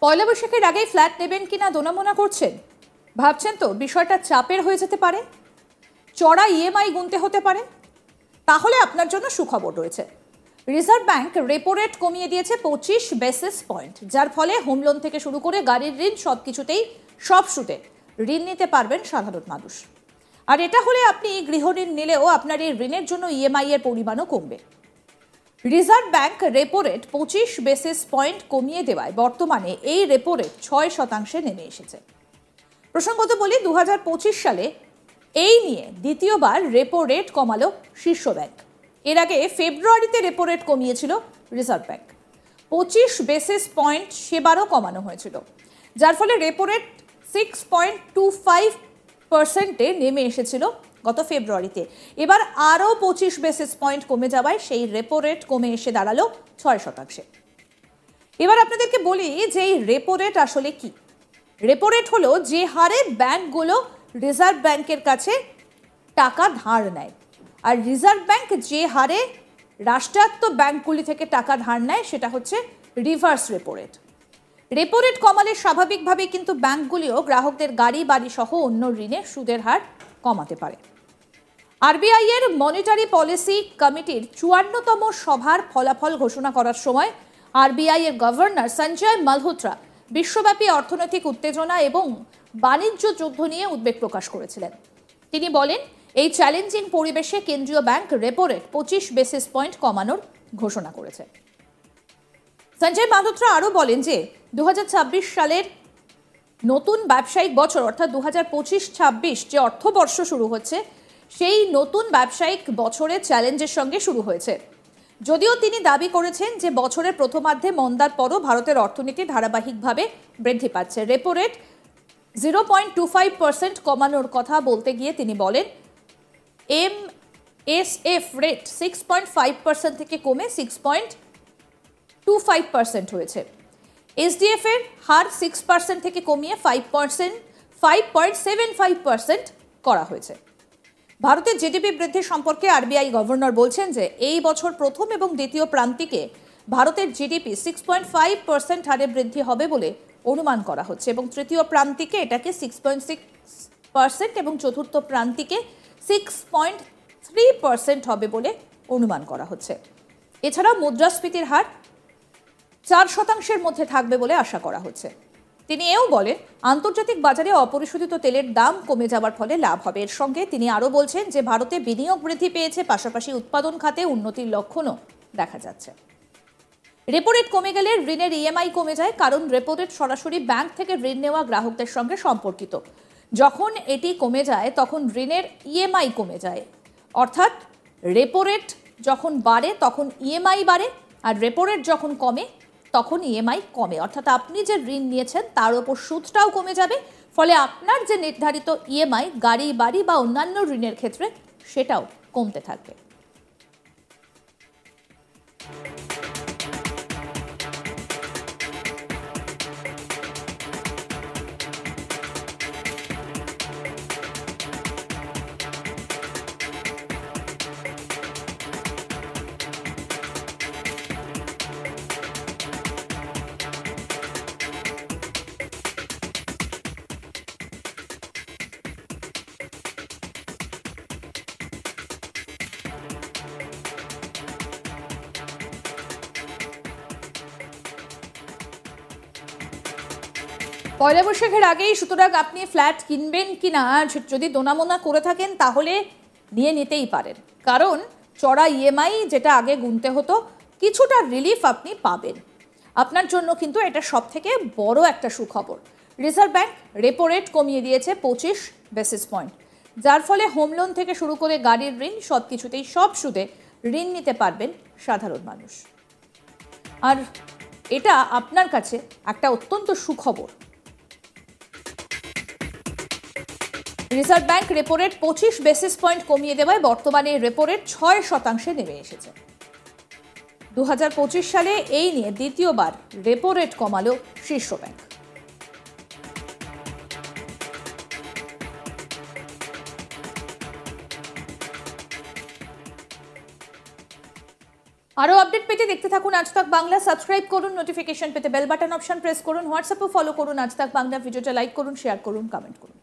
পয়লা বৈশাখের আগেই ফ্ল্যাট নেবেন কিনা দোনামোনা করছেন, ভাবছেন তো বিষয়টা চাপের হয়ে যেতে পারে, চড়া ইএমআই গুনতে হতে পারে। তাহলে আপনার জন্য সুখবর রয়েছে। রিজার্ভ ব্যাংক রেপো রেট কমিয়ে দিয়েছে 25 বেসিস পয়েন্ট, যার ফলে হোম লোন থেকে শুরু করে গাড়ির ঋণ সবকিছুতেই সব সুদে ঋণ নিতে পারবেন সাধারণ মানুষ। আর এটা হলে আপনি গৃহঋণ নিলেও আপনার এই ঋণের জন্য ইএমআই এর পরিমাণও কমবে। Reserve bank repo rate 25 basis point কমিয়ে দেওয়ায় বর্তমানে এই রেপো রেট 6% নেমে এসেছে। প্রসঙ্গত বলি, 2025 সালে এই নিয়ে দ্বিতীয়বার রেপো রেট কমালো শীর্ষ ব্যাংক। এর আগে ফেব্রুয়ারিতে রেপো রেট কমিয়েছিল রিজার্ভ ব্যাংক। 25 বেসিস পয়েন্ট সেবারও কমানো হয়েছিল, যার ফলে রেপো রেট 6.25%-এ নেমে এসেছিল গত ফেব্রুয়ারিতে। এবার আরও 25 বেসিস পয়েন্ট কমে যাওয়ায় সেই রেপো রেট কমে এসে দাঁড়ালো 6%। এবার আপনাদেরকে বলি যে এই রেপো রেট আসলে কি। রেপো রেট হলো যে হারে ব্যাংকগুলো রিজার্ভ ব্যাংকের কাছে টাকা ধার নেয়, আর রিজার্ভ ব্যাংক যে হারে রাষ্ট্রায়ত্ত ব্যাংকগুলি থেকে টাকা ধার নেয় সেটা হচ্ছে reverse repo rate. Repo rate কমালে স্বাভাবিকভাবে কিন্তু ব্যাংকগুলিও গ্রাহকদের গাড়ি বাড়ি সহ অন্য ঋণের সুদের হার কমাতে পারে। আরবিআই এর মনিটারি পলিসি কমিটির 54তম সভার ফলাফল ঘোষণা করার সময় আরবিআই এর গভর্নর সঞ্জয় মালহোত্রা বিশ্বব্যাপী অর্থনৈতিক উত্তেজনা এবং বাণিজ্য যুদ্ধ নিয়ে উদ্বেগ প্রকাশ করেছিলেন। তিনি বলেন, এই চ্যালেঞ্জিং পরিবেশে কেন্দ্রীয় bank repo rate 25 basis point কমানোর ঘোষণা করেছে। সঞ্জয় মালহোত্রা আরও বলেন যে 2026 সালের নতুন ব্যবসায়িক বছর অর্থাৎ 2025-26 যে অর্থবর্ষ শুরু হচ্ছে, সেই নতুন ব্যবসায়িক বছরের চ্যালেঞ্জের সঙ্গে শুরু হয়েছে। যদিও তিনি দাবি করেছেন যে বছরের প্রথমার্ধে মন্দার পরও ভারতের অর্থনীতি ধারাবাহিকভাবে বৃদ্ধি পাচ্ছে। রেপো রেট 0.25% কমানোর কথা বলতে গিয়ে তিনি বলেন, এমএসএফ রেট 6.5% থেকে কমে 6.25% হয়েছে। এসডিএফ এর হার 6% থেকে কমিয়ে 5.75% করা হয়েছে। ভারতের জিডিপি বৃদ্ধি সম্পর্কে আরবিআই গভর্নর বলছেন যে এই বছর প্রথম এবং দ্বিতীয় প্রান্তিকে ভারতের জিডিপি 6.5% হারে বৃদ্ধি হবে বলে অনুমান করা হচ্ছে, এবং তৃতীয় প্রান্তিকে এটাকে 6.6% এবং চতুর্থ প্রান্তিকে 6.3% হবে বলে অনুমান করা হচ্ছে। এছাড়াও মুদ্রাস্ফীতির হার 4%-এর মধ্যে থাকবে বলে আশা করা হচ্ছে। তিনি এও বলেন, আন্তর্জাতিক বাজারে অপরিশোধিত তেলের দাম কমে যাওয়ার ফলে লাভ হবে। এর সঙ্গে তিনি আরও বলছেন যে ভারতে বিনিয়োগ বৃদ্ধি পেয়েছে, পাশাপাশি উৎপাদন খাতে উন্নতির লক্ষণও দেখা যাচ্ছে। রেপো রেট কমে গেলে ঋণের ইএমআই কমে যায়, কারণ রেপো রেট সরাসরি ব্যাংক থেকে ঋণ নেওয়া গ্রাহকদের সঙ্গে সম্পর্কিত। যখন এটি কমে যায় তখন ঋণের ইএমআই কমে যায়, অর্থাৎ রেপো রেট যখন বাড়ে তখন ইএমআই বাড়ে, আর রেপো রেট যখন কমে তখন ইএমআই কমে, অর্থাৎ আপনি যে ঋণ নিয়েছেন তার উপর সুদটাও কমে যাবে। ফলে আপনার যে নির্ধারিত ইএমআই গাড়ি বাড়ি বা অন্যান্য ঋণের ক্ষেত্রে সেটাও কমতে থাকবে। পয়লা বৈশাখের আগেই সুতরাং আপনি ফ্ল্যাট কিনবেন কিনা যদি দোনামোনা করে থাকেন তাহলে নিয়ে নিতেই পারেন, কারণ চড়া ইএমআই যেটা আগে গুনতে হতো কিছুটা রিলিফ আপনি পাবেন। আপনার জন্য কিন্তু এটা সবথেকে বড় একটা সুখবর। রিজার্ভ ব্যাংক রেপো রেট কমিয়ে দিয়েছে 25 বেসিস পয়েন্ট, যার ফলে হোম লোন থেকে শুরু করে গাড়ির ঋণ সবকিছুতেই সব সুদে ঋণ নিতে পারবেন সাধারণ মানুষ। আর এটা আপনার কাছে একটা অত্যন্ত সুখবর। Reserve bank repo rate 25 basis point কমিয়ে দেওয়ায় বর্তমানে রেপো রেট 6% নেমে এসেছে। 2025 সালে এই নিয়ে দ্বিতীয়বার রেপো রেট কমালো শীর্ষ ব্যাংক। আরো আপডেট পেতে দেখতে থাকুন আজ তাক বাংলা। সাবস্ক্রাইব করুন, নোটিফিকেশন পেতে বেল বাটন অপশন প্রেস করুন, হোয়াটসঅ্যাপে ফলো করুন আজ তাক বাংলা। ভিডিওটা লাইক করুন, শেয়ার করুন, কমেন্ট করুন।